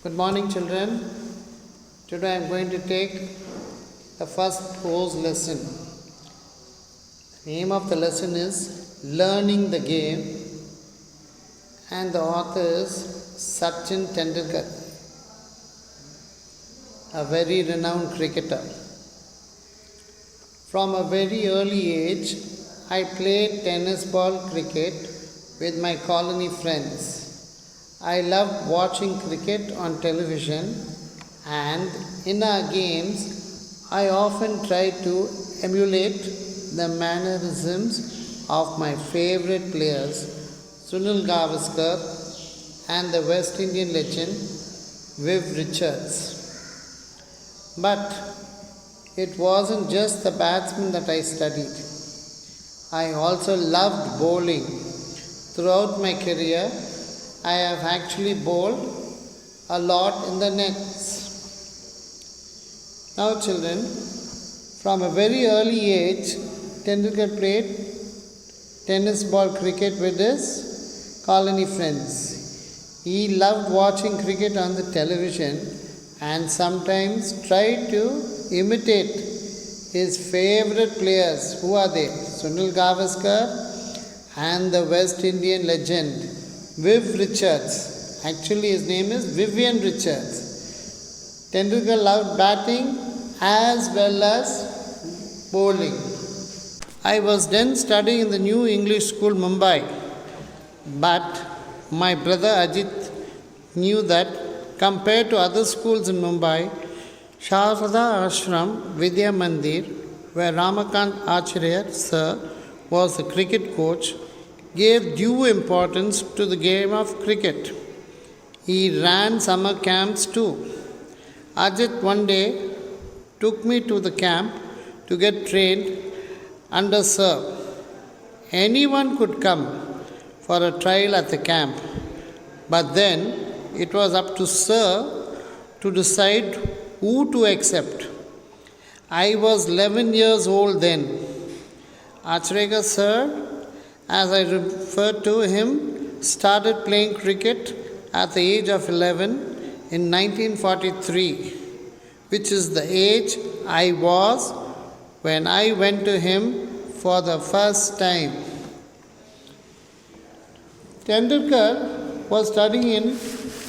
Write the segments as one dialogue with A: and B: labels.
A: Good morning, children. Today I am going to take the first prose lesson. The name of the lesson is Learning the Game, and the author is Sachin Tendulkar, a very renowned cricketer. From a very early age, I played tennis ball cricket with my colony friends. I loved watching cricket on television, and in our games, I often tried to emulate the mannerisms of my favorite players, Sunil Gavaskar and the West Indian legend Viv Richards. But it wasn't just the batsmen that I studied. I also loved bowling. Throughout my career, I have actually bowled a lot in the nets. Now, children, from a very early age, Tendulkar played tennis ball cricket with his colony friends. He loved watching cricket on the television and sometimes tried to imitate his favorite players. Who are they? Sunil Gavaskar and the West Indian legend Viv Richards. Actually, his name is Vivian Richards. Tendulkar loved batting as well as bowling. I was then studying in the New English School, Mumbai. But my brother Ajit knew that compared to other schools in Mumbai, Sharda Ashram Vidya Mandir, where Ramakant Acharya sir was the cricket coach, gave due importance to the game of cricket. He ran summer camps too. Ajit one day took me to the camp to get trained under sir. Anyone could come for a trial at the camp, but then it was up to sir to decide who to accept. I was 11 years old then. Acharya sir, as I referred to him, started playing cricket at the age of 11 in 1943, which is the age I was when I went to him for the first time. Tendulkar was studying in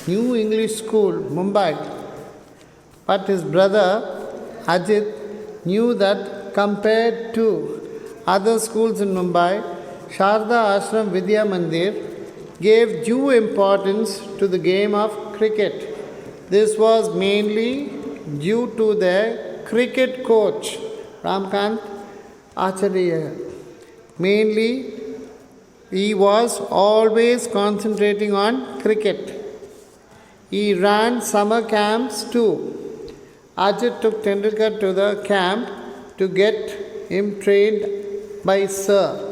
A: New English School, Mumbai, but his brother Ajit knew that compared to other schools in Mumbai, Sharda Ashram Vidya Mandir gave due importance to the game of cricket. This was mainly due to their cricket coach, Ramakant Acharya. Mainly, he was always concentrating on cricket. He ran summer camps too. Ajit took Tendulkar to the camp to get him trained by sir.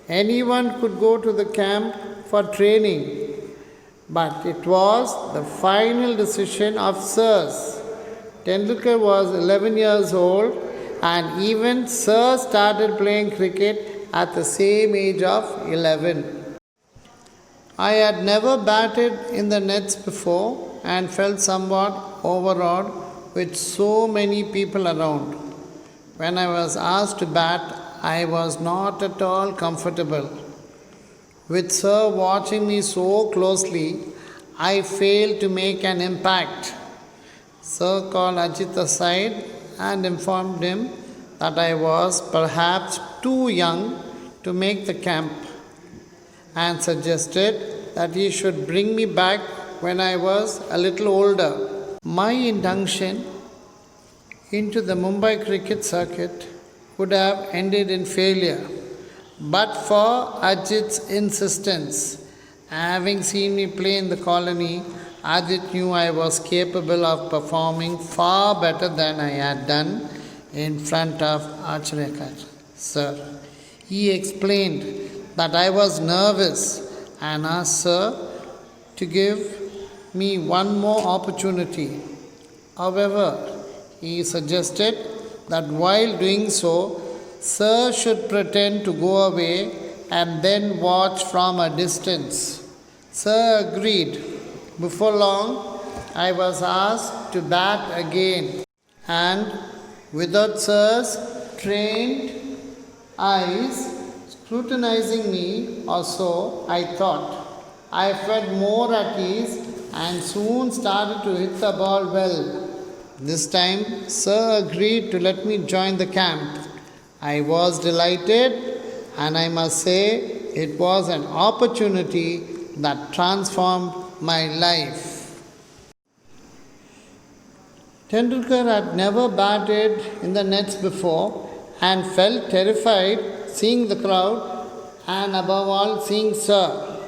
A: Anyone could go to the camp for training, but it was the final decision of sirs. Tendulkar was 11 years old, and even sir started playing cricket at the same age of 11. I had never batted in the nets before and felt somewhat overawed with so many people around. When I was asked to bat, I was not at all comfortable. With sir watching me so closely, I failed to make an impact. Sir called Ajit aside and informed him that I was perhaps too young to make the camp and suggested that he should bring me back when I was a little older. My induction into the Mumbai cricket circuit would have ended in failure, but for Ajit's insistence. Having seen me play in the colony, Ajit knew I was capable of performing far better than I had done in front of Acharya sir. He explained that I was nervous and asked sir to give me one more opportunity. However, he suggested that while doing so, sir should pretend to go away and then watch from a distance. Sir agreed. Before long, I was asked to bat again, and without Sir's trained eyes scrutinizing me, or so I thought, I felt more at ease and soon started to hit the ball well. This time, Sir agreed to let me join the camp. I was delighted, and I must say it was an opportunity that transformed my life. Tendulkar had never batted in the nets before and felt terrified seeing the crowd and above all seeing Sir.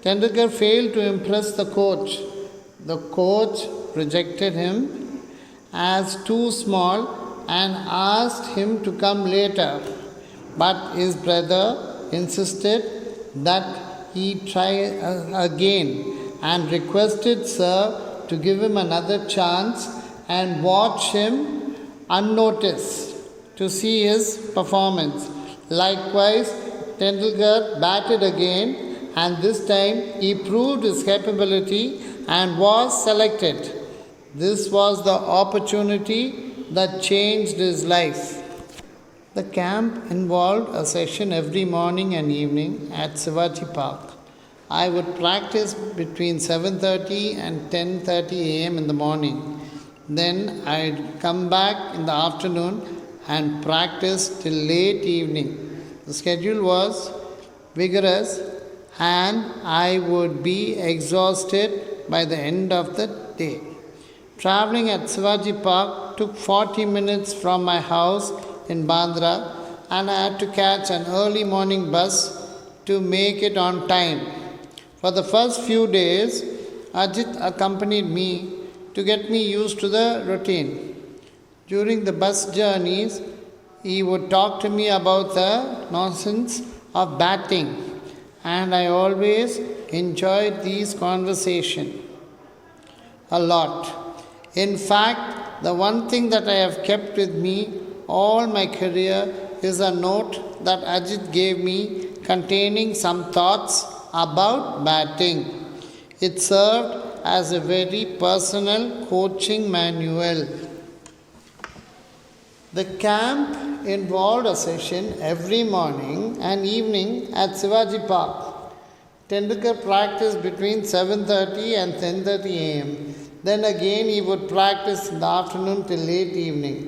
A: Tendulkar failed to impress the coach. The coach rejected him as too small and asked him to come later. But his brother insisted that he try again and requested Sir to give him another chance and watch him unnoticed to see his performance. Likewise, Tendulkar batted again, and this time he proved his capability and was selected. This was the opportunity that changed his life. The camp involved a session every morning and evening at Shivaji Park. I would practice between 7:30 and 10:30 a.m. in the morning. Then I'd come back in the afternoon and practice till late evening. The schedule was vigorous and I would be exhausted by the end of the day. Traveling at Shivaji Park took 40 minutes from my house in Bandra, and I had to catch an early morning bus to make it on time. For the first few days, Ajit accompanied me to get me used to the routine. During the bus journeys, he would talk to me about the nonsense of batting, and I always enjoyed these conversations a lot. In fact, the one thing that I have kept with me all my career is a note that Ajit gave me containing some thoughts about batting. It served as a very personal coaching manual. The camp involved a session every morning and evening at Shivaji Park. Tendulkar practiced between 7:30 and 10:30 a.m. Then again he would practice in the afternoon till late evening.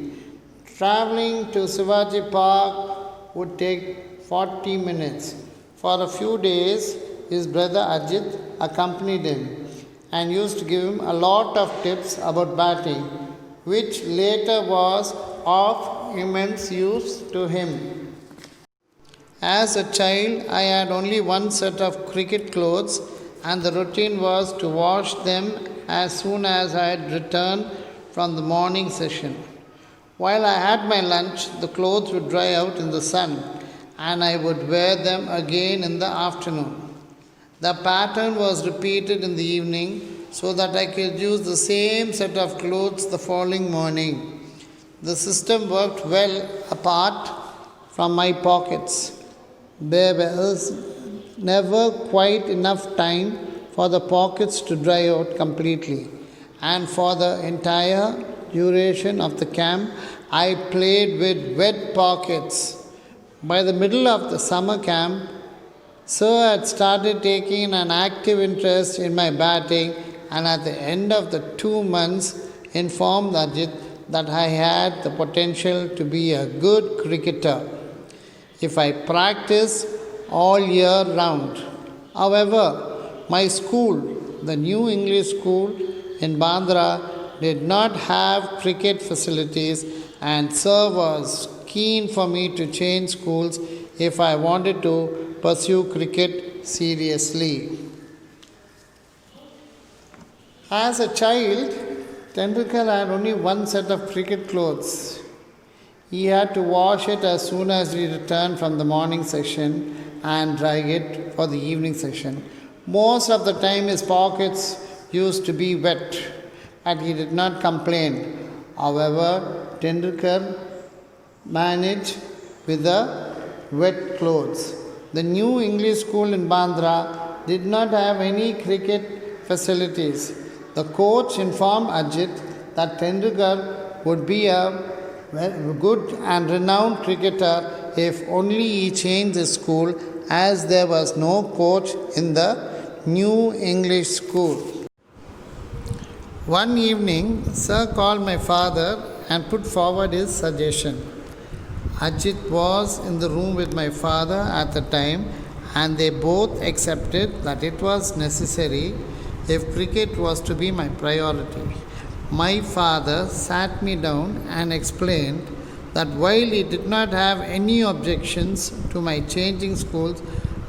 A: Traveling to Shivaji Park would take 40 minutes. For a few days, his brother Ajit accompanied him and used to give him a lot of tips about batting, which later was of immense use to him. As a child, I had only one set of cricket clothes, and the routine was to wash them as soon as I had returned from the morning session. While I had my lunch, the clothes would dry out in the sun, and I would wear them again in the afternoon. The pattern was repeated in the evening so that I could use the same set of clothes the following morning. The system worked well apart from my pockets. There was never quite enough time for the pockets to dry out completely, and for the entire duration of the camp, I played with wet pockets. By the middle of the summer camp, Sir had started taking an active interest in my batting, and at the end of the 2 months informed Ajit that I had the potential to be a good cricketer if I practice all year round. However, my school, the New English School in Bandra, did not have cricket facilities, and Sir was keen for me to change schools if I wanted to pursue cricket seriously. As a child, Tendulkar had only one set of cricket clothes. He had to wash it as soon as he returned from the morning session and dry it for the evening session. Most of the time his pockets used to be wet, but he did not complain. However, Tendulkar managed with the wet clothes. The New English School in Bandra did not have any cricket facilities. The coach informed Ajit that Tendulkar would be a good and renowned cricketer if only he changed his school, as there was no coach in the new English school. One evening, Sir called my father and put forward his suggestion. Ajit was in the room with my father at the time, and they both accepted that it was necessary if cricket was to be my priority. My father sat me down and explained that while he did not have any objections to my changing schools,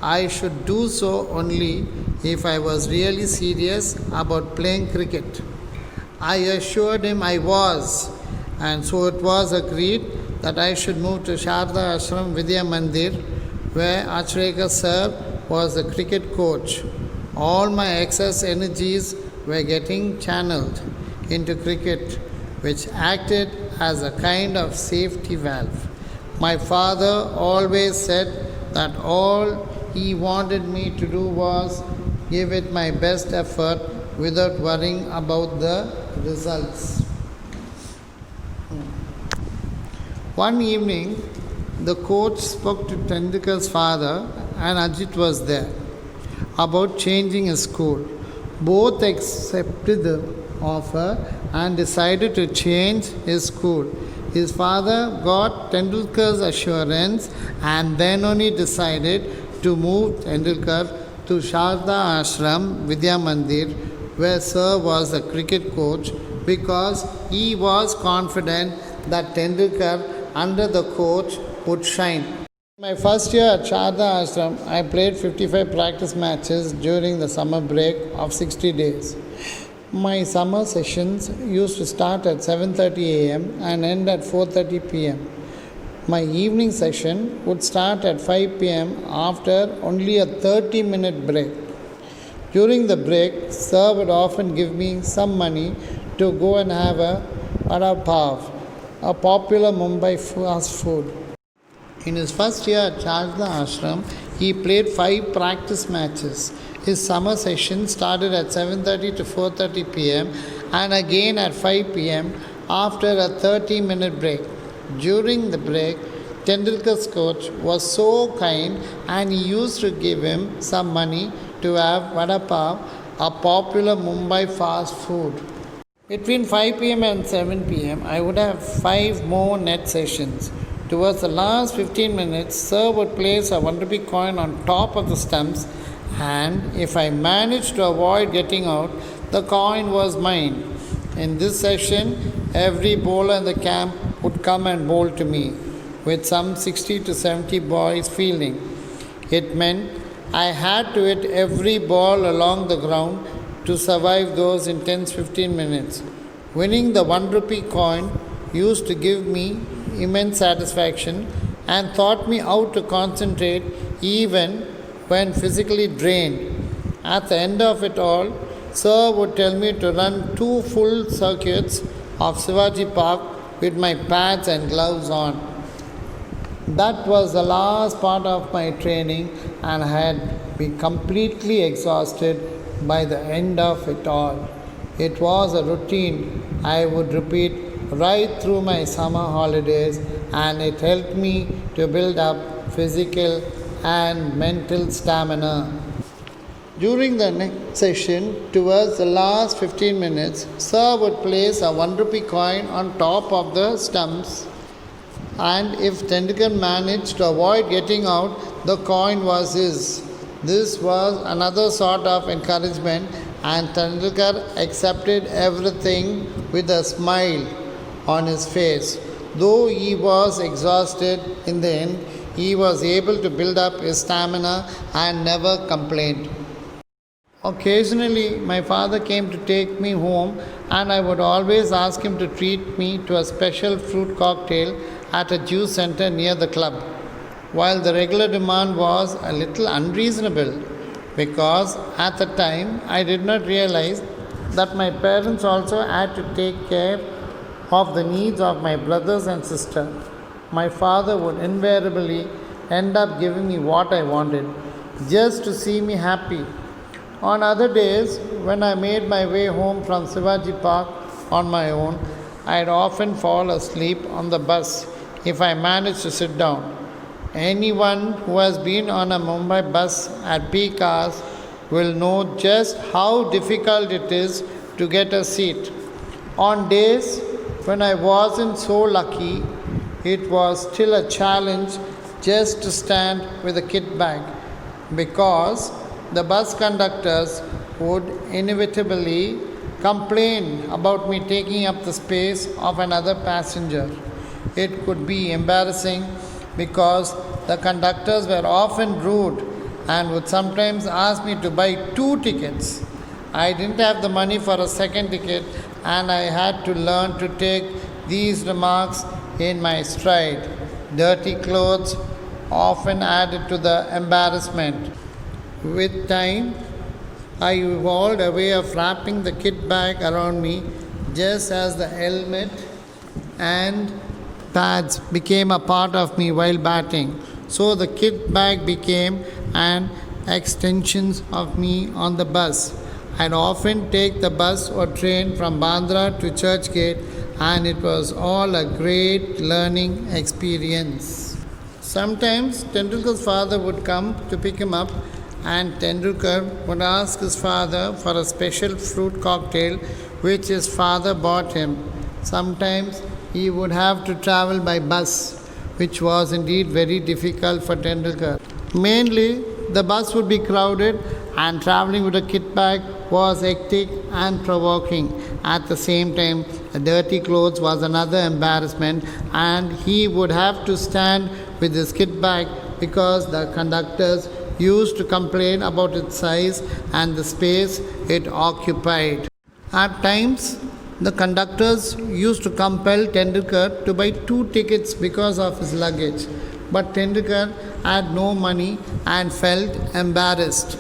A: I should do so only if I was really serious about playing cricket. I assured him I was, and so it was agreed that I should move to Sharda Ashram Vidya Mandir, where Achrekar sir was the cricket coach. All my excess energies were getting channeled into cricket, which acted as a kind of safety valve. My father always said that all he wanted me to do was give it my best effort without worrying about the results. One evening, the coach spoke to Tendulkar's father, and Ajit was there, about changing his school. Both accepted the offer and decided to change his school. His father got Tendulkar's assurance and then only decided to move Tendulkar to Sharda Ashram Vidya Mandir, where Sir was the cricket coach, because he was confident that Tendulkar under the coach would shine. My first year at Sharda Ashram, I played 55 practice matches during the summer break of 60 days. My summer sessions used to start at 7:30 a.m. and end at 4:30 p.m. My evening session would start at 5 p.m. after only a 30-minute break. During the break, Sir would often give me some money to go and have a vada pav, a popular Mumbai fast food. In his first year at Sharda Ashram, he played 5 practice matches. His summer session started at 7:30 to 4:30 p.m. and again at 5 p.m. after a 30-minute break. During the break, Tendulkar's coach was so kind and he used to give him some money to have vada pav, a popular Mumbai fast food. Between 5 p.m. and 7 p.m., I would have 5 more net sessions. Towards the last 15 minutes, Sir would place a 1 rupee coin on top of the stumps, and if I managed to avoid getting out, the coin was mine. In this session, every bowler in the camp would come and bowl to me, with some 60 to 70 boys fielding. It meant I had to hit every ball along the ground to survive those intense 15 minutes. Winning the 1 rupee coin used to give me immense satisfaction and taught me how to concentrate even when physically drained. At the end of it all, Sir would tell me to run 2 full circuits of Shivaji Park with my pads and gloves on. That was the last part of my training, and I had been completely exhausted by the end of it all. It was a routine I would repeat right through my summer holidays, and it helped me to build up physical and mental stamina. During the next session, towards the last 15 minutes, Sir would place a 1 rupee coin on top of the stumps, and if Tendulkar managed to avoid getting out, the coin was his. This was another sort of encouragement, and Tendulkar accepted everything with a smile on his face. Though he was exhausted in the end, he was able to build up his stamina and never complained. Occasionally, my father came to take me home, and I would always ask him to treat me to a special fruit cocktail at a juice center near the club. While the regular demand was a little unreasonable, because at the time I did not realize that my parents also had to take care of the needs of my brothers and sister. My father would invariably end up giving me what I wanted, just to see me happy. On other days, when I made my way home from Shivaji Park on my own, I'd often fall asleep on the bus if I managed to sit down. Anyone who has been on a Mumbai bus at peak hours will know just how difficult it is to get a seat. On days when I wasn't so lucky, it was still a challenge just to stand with a kit bag because the bus conductors would inevitably complain about me taking up the space of another passenger. It could be embarrassing because the conductors were often rude and would sometimes ask me to buy two tickets. I didn't have the money for a second ticket, and I had to learn to take these remarks in my stride. Dirty clothes often added to the embarrassment. With time, I evolved a way of wrapping the kit bag around me just as the helmet and pads became a part of me while batting. So the kit bag became an extension of me on the bus. I'd often take the bus or train from Bandra to Churchgate, and it was all a great learning experience. Sometimes Tendulkar's father would come to pick him up, and Tendulkar would ask his father for a special fruit cocktail which his father bought him. Sometimes he would have to travel by bus, which was indeed very difficult for Tendulkar. Mainly, the bus would be crowded, and traveling with a kit bag was hectic and provoking. At the same time, the dirty clothes was another embarrassment, and he would have to stand with his kit bag because the conductors used to complain about its size and the space it occupied. At times, the conductors used to compel Tendulkar to buy two tickets because of his luggage, but Tendulkar had no money and felt embarrassed.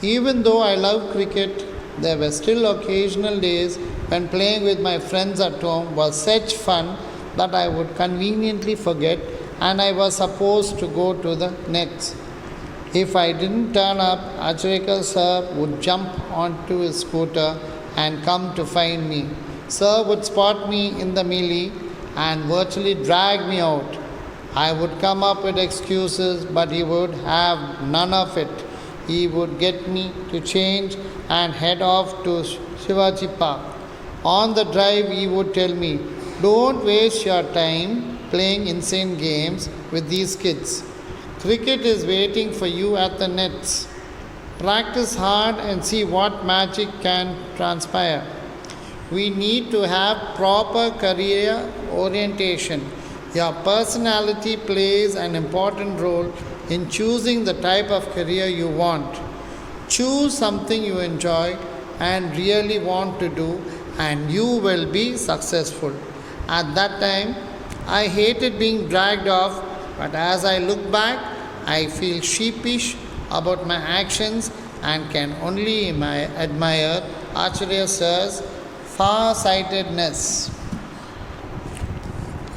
A: Even though I loved cricket, there were still occasional days when playing with my friends at home was such fun that I would conveniently forget and I was supposed to go to the nets. If I didn't turn up, Achareka sir would jump onto his scooter and come to find me. Sir would spot me in the melee and virtually drag me out. I would come up with excuses, but he would have none of it. He would get me to change and head off to Shivaji Park. On the drive, he would tell me, "Don't waste your time playing insane games with these kids. Cricket is waiting for you at the nets. Practice hard and see what magic can transpire." We need to have proper career orientation. Your personality plays an important role in choosing the type of career you want. Choose something you enjoy and really want to do, and you will be successful. At that time, I hated being dragged off, but as I look back, I feel sheepish about my actions and can only admire Acharya Sir's far-sightedness.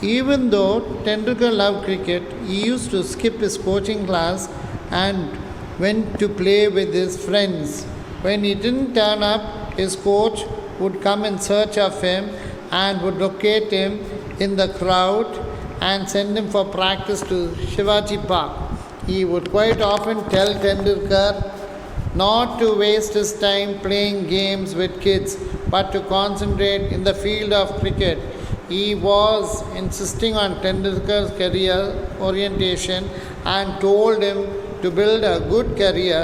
A: Even though Tendulkar loved cricket, he used to skip his coaching class and went to play with his friends. When he didn't turn up, his coach would come in search of him and would locate him in the crowd and send him for practice to Shivaji Park. He would quite often tell Tendulkar not to waste his time playing games with kids but to concentrate in the field of cricket. He was insisting on Tendulkar's career orientation and told him to build a good career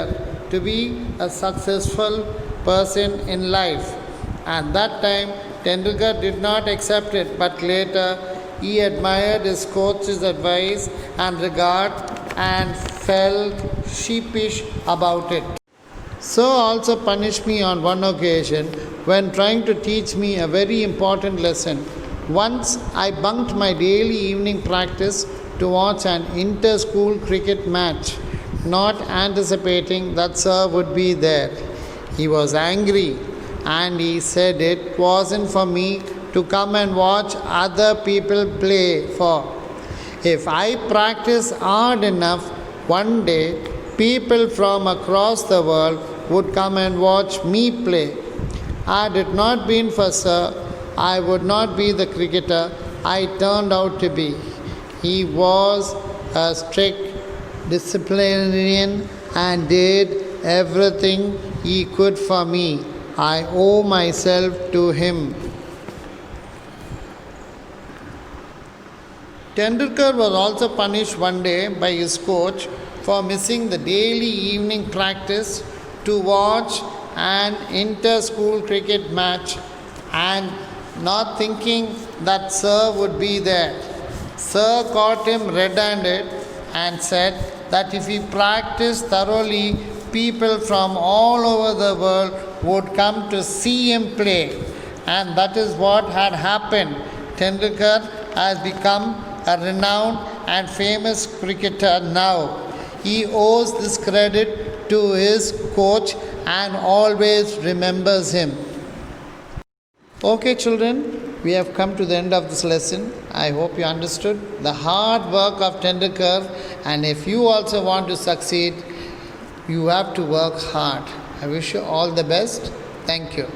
A: to be a successful person in life. At that time, Tendulkar did not accept it, but later he admired his coach's advice and regard and felt sheepish about it. Sir also punished me on one occasion when trying to teach me a very important lesson. Once I bunked my daily evening practice to watch an inter-school cricket match, not anticipating that Sir would be there. He was angry and he said it wasn't for me to come and watch other people play for. If I practice hard enough, one day people from across the world would come and watch me play. Had it not been for Sir, I would not be the cricketer I turned out to be. He was a strict disciplinarian and did everything he could for me. I owe myself to him. Tendulkar was also punished one day by his coach for missing the daily evening practice to watch an inter-school cricket match and not thinking that Sir would be there. Sir caught him red-handed and said that if he practiced thoroughly, people from all over the world would come to see him play. And that is what had happened. Tendulkar has become a renowned and famous cricketer now. He owes this credit to his coach and always remembers him. Okay, children, we have come to the end of this lesson. I hope you understood the hard work of Tendulkar, and if you also want to succeed, you have to work hard. I wish you all the best. Thank you.